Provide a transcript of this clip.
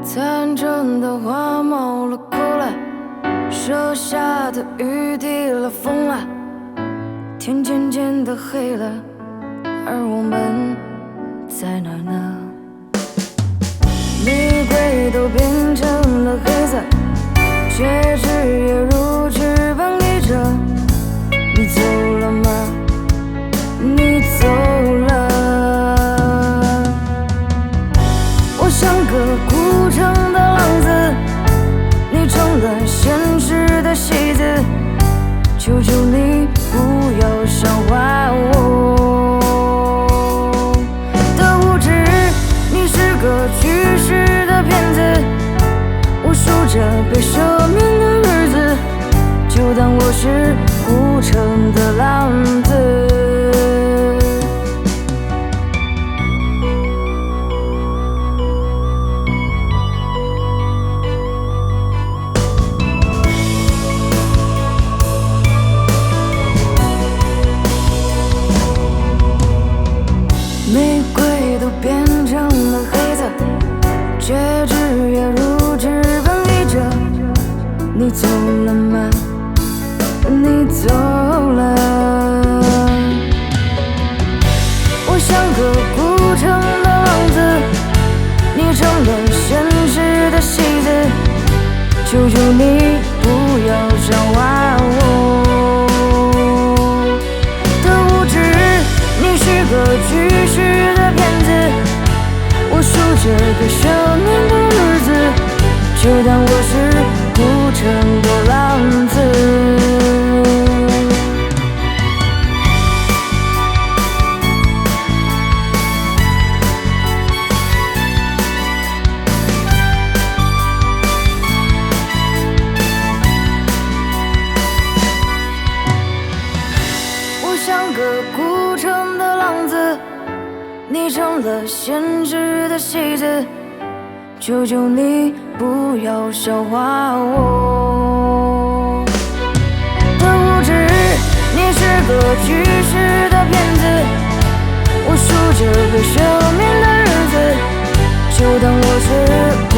残阵的花冒了哭了，射下的雨滴了风了，天渐渐的黑了，而我们在哪呢？玫瑰都变成了黑色，戒指也如纸般立着。你走了吗？你走了。我像个孤城的浪子，你成了现实的戏子，求求你不要笑话我的无知。你是个去世的骗子，我数着被赦免的日子，就当我是孤城的浪子。玫瑰都变成了黑色，戒指也如纸般立着。你走了吗？你走了。我像个孤城的浪子，你成了现实的戏子，求求你不要笑话我的无知。你是个去世的骗子，我数着被赦免的日子，就当我是孤城的浪子。我像个孤城的浪子，你成了现实的戏子，求求你不要笑话我的无知。你是个去世的骗子，我数着被赦免的日子，就当我是孤